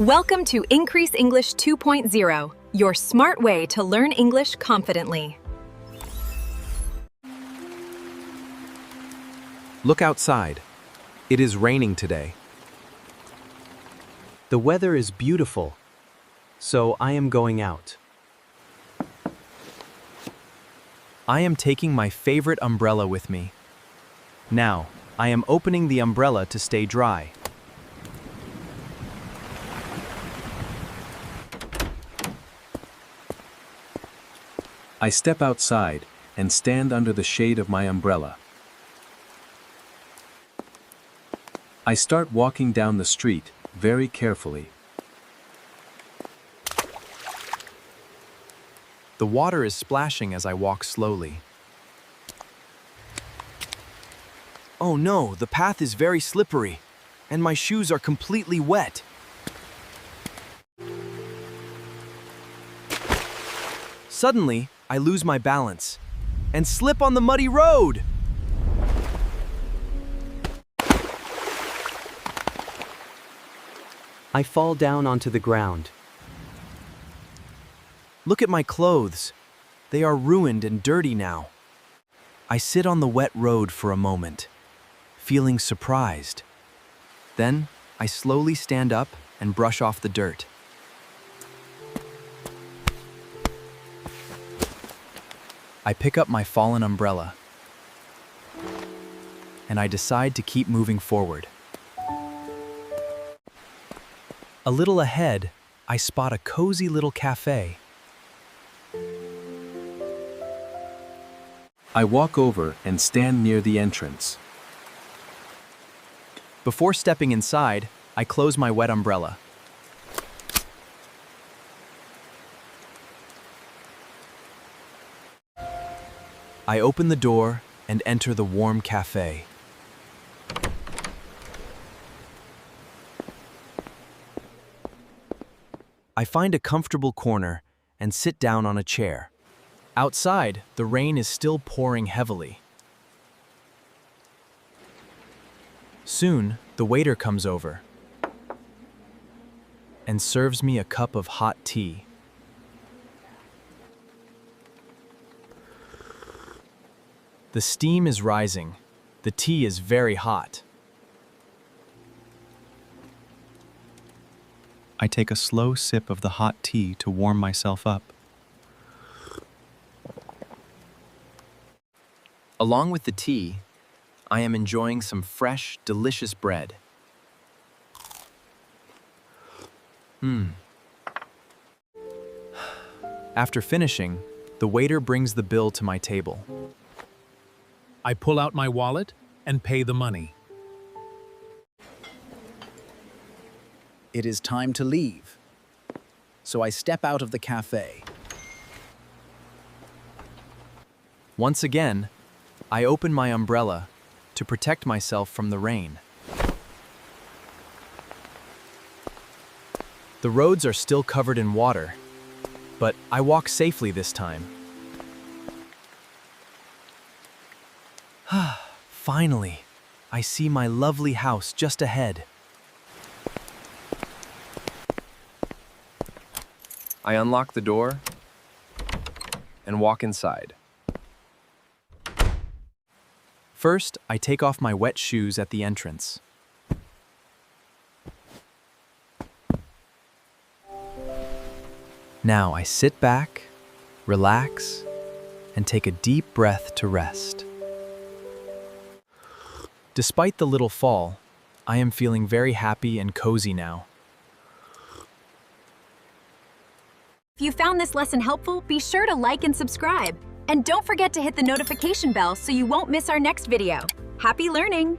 Welcome to Increase English 2.0, your smart way to learn English confidently. Look outside. It is raining today. The weather is beautiful, so I am going out. I am taking my favorite umbrella with me. Now, I am opening the umbrella to stay dry. I step outside and stand under the shade of my umbrella. I start walking down the street very carefully. The water is splashing as I walk slowly. Oh no, the path is very slippery, and my shoes are completely wet. Suddenly, I lose my balance and slip on the muddy road. I fall down onto the ground. Look at my clothes. They are ruined and dirty now. I sit on the wet road for a moment, feeling surprised. Then, I slowly stand up and brush off the dirt. I pick up my fallen umbrella, and I decide to keep moving forward. A little ahead, I spot a cozy little cafe. I walk over and stand near the entrance. Before stepping inside, I close my wet umbrella. I open the door and enter the warm cafe. I find a comfortable corner and sit down on a chair. Outside, the rain is still pouring heavily. Soon, the waiter comes over and serves me a cup of hot tea. The steam is rising. The tea is very hot. I take a slow sip of the hot tea to warm myself up. Along with the tea, I am enjoying some fresh, delicious bread. After finishing, the waiter brings the bill to my table. I pull out my wallet and pay the money. It is time to leave. So I step out of the cafe. Once again, I open my umbrella to protect myself from the rain. The roads are still covered in water, but I walk safely this time. Finally, I see my lovely house just ahead. I unlock the door and walk inside. First, I take off my wet shoes at the entrance. Now I sit back, relax, and take a deep breath to rest. Despite the little fall, I am feeling very happy and cozy now. If you found this lesson helpful, be sure to like and subscribe. And don't forget to hit the notification bell so you won't miss our next video. Happy learning!